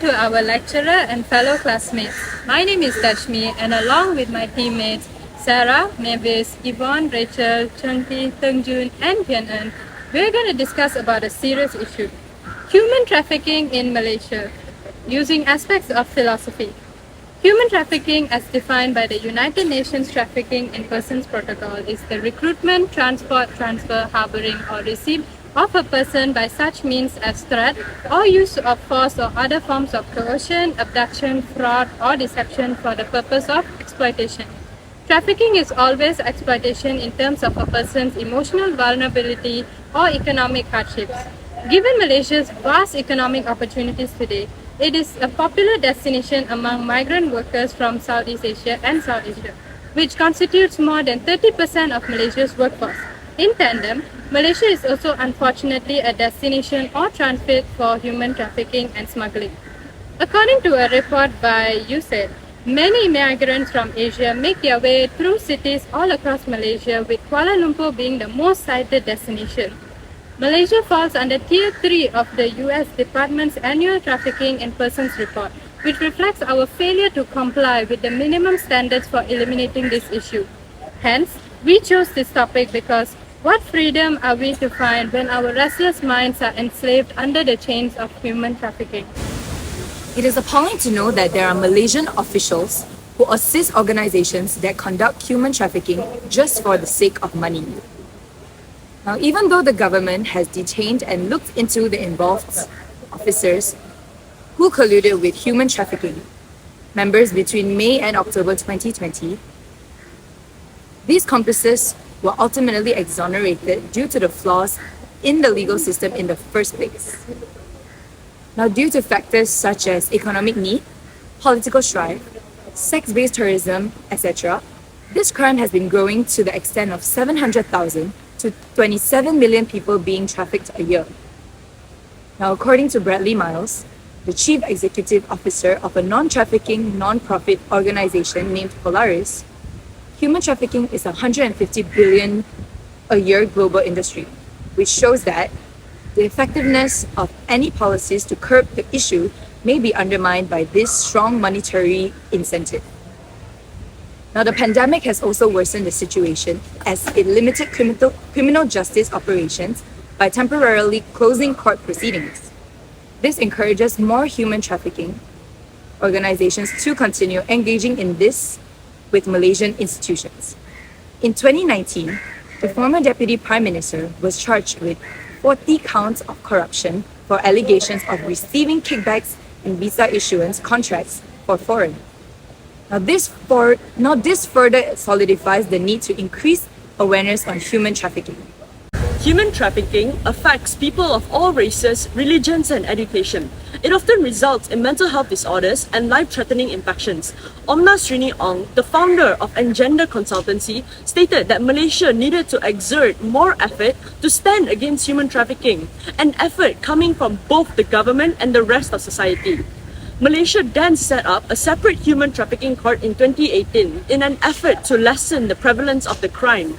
to our lecturer and fellow classmates. My name is Dashmi, and along with my teammates Sarah, Mavis, Yvonne, Rachel, Chunki, Tengjun, and Tian-En, we're going to discuss about a serious issue: human trafficking in Malaysia, using aspects of philosophy. Human trafficking, as defined by the United Nations Trafficking in Persons Protocol, is the recruitment, transport, transfer, harboring, or receipt of a person by such means as threat or use of force or other forms of coercion, abduction, fraud, or deception for the purpose of exploitation. Trafficking is always exploitation in terms of a person's emotional vulnerability or economic hardships. Given Malaysia's vast economic opportunities today, it is a popular destination among migrant workers from Southeast Asia and South Asia, which constitutes more than 30% of Malaysia's workforce. In tandem, Malaysia is also unfortunately a destination or transit for human trafficking and smuggling. According to a report by USAID, many migrants from Asia make their way through cities all across Malaysia, with Kuala Lumpur being the most cited destination. Malaysia falls under Tier 3 of the US Department's annual Trafficking in Persons report, which reflects our failure to comply with the minimum standards for eliminating this issue. Hence, we chose this topic because what freedom are we to find when our restless minds are enslaved under the chains of human trafficking? It is appalling to know that there are Malaysian officials who assist organizations that conduct human trafficking just for the sake of money. Now, even though the government has detained and looked into the involved officers who colluded with human trafficking members between May and October 2020, these accomplices were ultimately exonerated due to the flaws in the legal system in the first place. Now, due to factors such as economic need, political strife, sex-based tourism, etc., this crime has been growing to the extent of 700,000 to 27 million people being trafficked a year. Now, according to Bradley Miles, the Chief Executive Officer of a non-trafficking, non-profit organization named Polaris, human trafficking is a 150 billion a year global industry, which shows that the effectiveness of any policies to curb the issue may be undermined by this strong monetary incentive. Now, the pandemic has also worsened the situation as it limited criminal justice operations by temporarily closing court proceedings. This encourages more human trafficking organizations to continue engaging in this with Malaysian institutions. In 2019, the former Deputy Prime Minister was charged with 40 counts of corruption for allegations of receiving kickbacks in visa issuance contracts for foreign. Now this further solidifies the need to increase awareness on human trafficking. Human trafficking affects people of all races, religions, and education. It often results in mental health disorders and life-threatening infections. Omna Srini Ong, the founder of Engender Consultancy, stated that Malaysia needed to exert more effort to stand against human trafficking, an effort coming from both the government and the rest of society. Malaysia then set up a separate human trafficking court in 2018 in an effort to lessen the prevalence of the crime.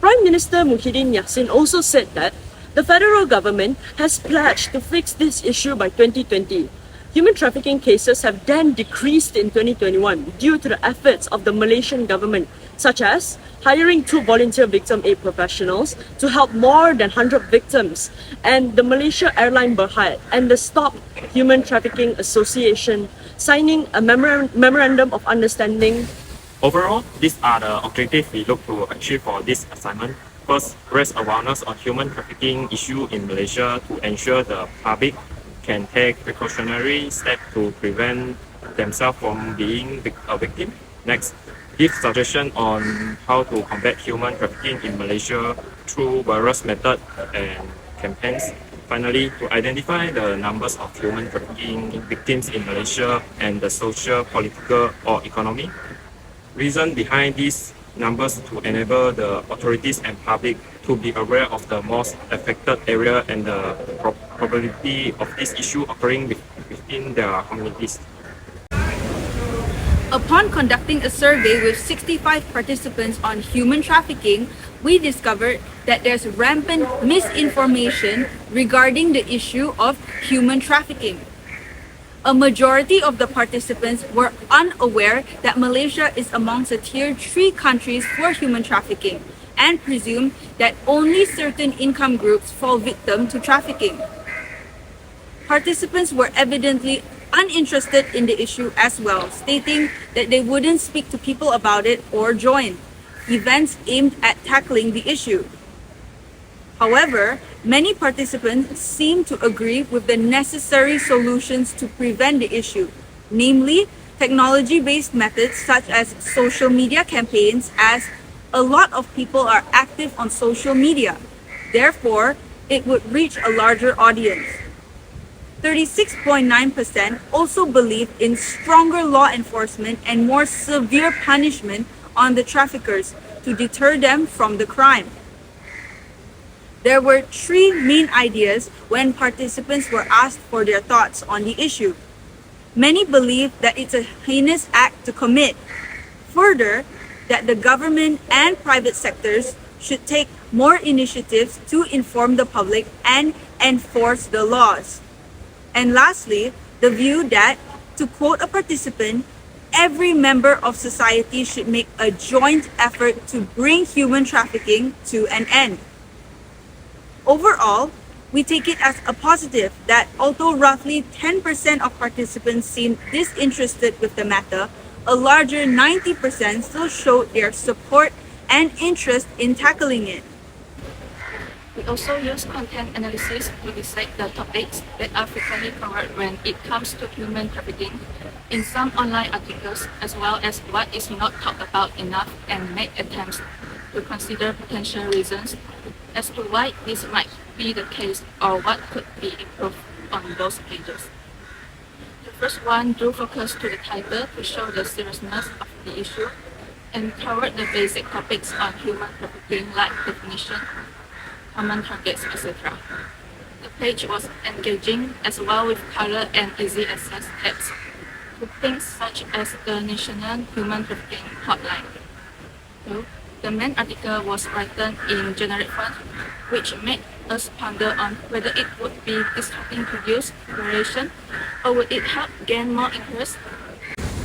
Prime Minister Muhyiddin Yassin also said that the federal government has pledged to fix this issue by 2020. Human trafficking cases have then decreased in 2021 due to the efforts of the Malaysian government, such as hiring 2 volunteer victim aid professionals to help more than 100 victims, and the Malaysia Airline Berhad and the Stop Human Trafficking Association signing a memorandum of understanding. Overall, these are the objectives we look to achieve for this assignment. First, raise awareness on human trafficking issue in Malaysia to ensure the public can take precautionary steps to prevent themselves from being a victim. Next, give suggestions on how to combat human trafficking in Malaysia through various methods and campaigns. Finally, to identify the numbers of human trafficking victims in Malaysia and the social, political, or economic reason behind these numbers to enable the authorities and public to be aware of the most affected area and the probability of this issue occurring within their communities. Upon conducting a survey with 65 participants on human trafficking, we discovered that there's rampant misinformation regarding the issue of human trafficking. A majority of the participants were unaware that Malaysia is amongst the tier 3 countries for human trafficking and presumed that only certain income groups fall victim to trafficking. Participants were evidently uninterested in the issue as well, stating that they wouldn't speak to people about it or join events aimed at tackling the issue. However, many participants seem to agree with the necessary solutions to prevent the issue, namely technology-based methods such as social media campaigns, as a lot of people are active on social media. Therefore, it would reach a larger audience. 36.9% also believe in stronger law enforcement and more severe punishment on the traffickers to deter them from the crime. There were 3 main ideas when participants were asked for their thoughts on the issue. Many believe that it's a heinous act to commit. Further, that the government and private sectors should take more initiatives to inform the public and enforce the laws. And lastly, the view that, to quote a participant, every member of society should make a joint effort to bring human trafficking to an end. Overall, we take it as a positive that although roughly 10% of participants seemed disinterested with the matter, a larger 90% still showed their support and interest in tackling it. We also use content analysis to decide the topics that are frequently covered when it comes to human trafficking in some online articles, as well as what is not talked about enough, and make attempts to consider potential reasons as to why this might be the case or what could be improved on those pages. The first one drew focus to the title to show the seriousness of the issue and covered the basic topics on human trafficking like definition, common targets, etc. The page was engaging as well with color and easy access tabs to things such as the National Human Trafficking Hotline. So, the main article was written in generic font, which made us ponder on whether it would be distracting to use variation or would it help gain more interest.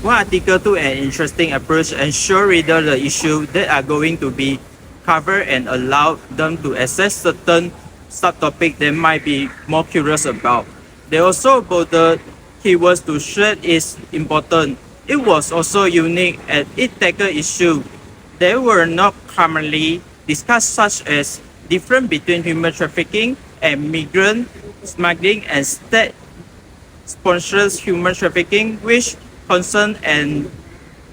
One article took an interesting approach and showed readers the issues that are going to be covered and allowed them to access certain subtopics they might be more curious about. They also bothered keywords to share its importance. It was also unique as it tackled issues that were not commonly discussed, such as difference between human trafficking and migrant smuggling and state-sponsored human trafficking, which concern and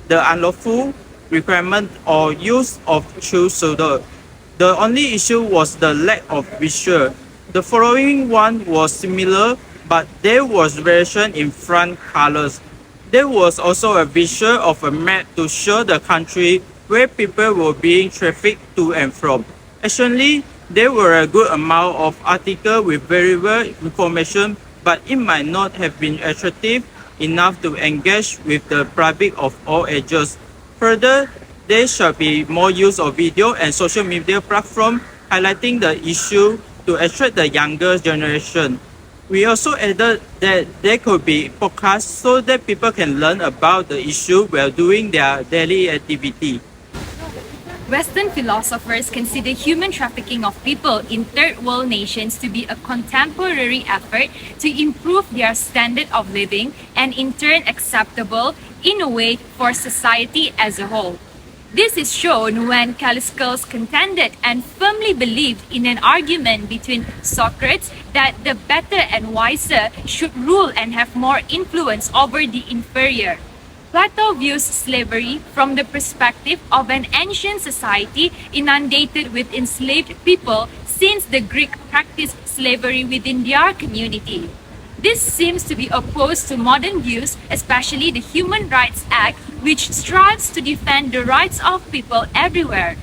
the unlawful requirement or use of true pseudo. The only issue was the lack of visual. The following one was similar, but there was variation in front colors. There was also a visual of a map to show the country where people were being trafficked to and from. Actually, there were a good amount of articles with valuable information, but it might not have been attractive enough to engage with the public of all ages. Further, there shall be more use of video and social media platforms highlighting the issue to attract the younger generation. We also added that there could be podcasts so that people can learn about the issue while doing their daily activity. Western philosophers consider human trafficking of people in third world nations to be a contemporary effort to improve their standard of living and in turn acceptable in a way for society as a whole. This is shown when Calliscles contended and firmly believed in an argument between Socrates that the better and wiser should rule and have more influence over the inferior. Plato views slavery from the perspective of an ancient society inundated with enslaved people, since the Greek practiced slavery within their community. This seems to be opposed to modern views, especially the Human Rights Act, which strives to defend the rights of people everywhere.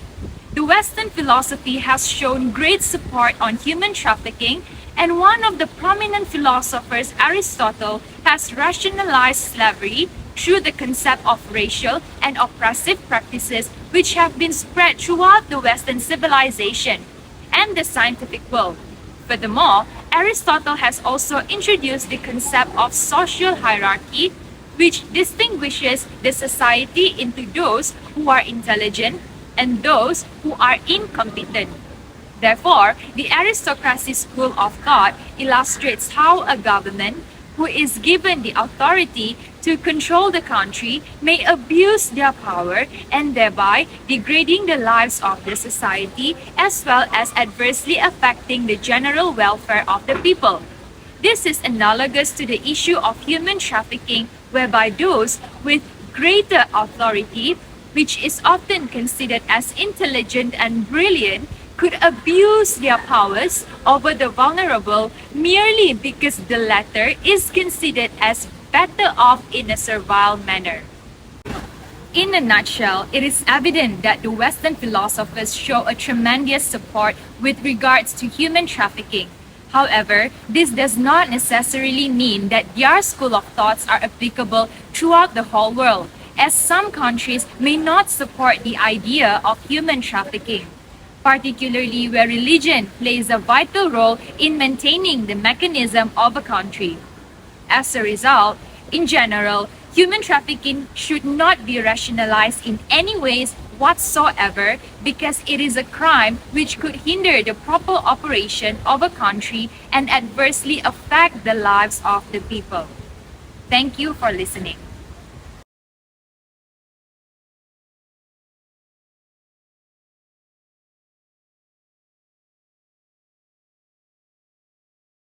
The Western philosophy has shown great support on human trafficking, and one of the prominent philosophers, Aristotle, has rationalized slavery through the concept of racial and oppressive practices which have been spread throughout the Western civilization and the scientific world. Furthermore, Aristotle has also introduced the concept of social hierarchy, which distinguishes the society into those who are intelligent and those who are incompetent. Therefore, the aristocracy school of thought illustrates how a government who is given the authority to control the country may abuse their power and thereby degrading the lives of the society as well as adversely affecting the general welfare of the people. This is analogous to the issue of human trafficking, whereby those with greater authority, which is often considered as intelligent and brilliant, could abuse their powers over the vulnerable merely because the latter is considered as better off in a servile manner. In a nutshell, it is evident that the Western philosophers show a tremendous support with regards to human trafficking. However, this does not necessarily mean that their school of thoughts are applicable throughout the whole world, as some countries may not support the idea of human trafficking, particularly where religion plays a vital role in maintaining the mechanism of a country. As a result, in general, human trafficking should not be rationalized in any ways whatsoever because it is a crime which could hinder the proper operation of a country and adversely affect the lives of the people. Thank you for listening.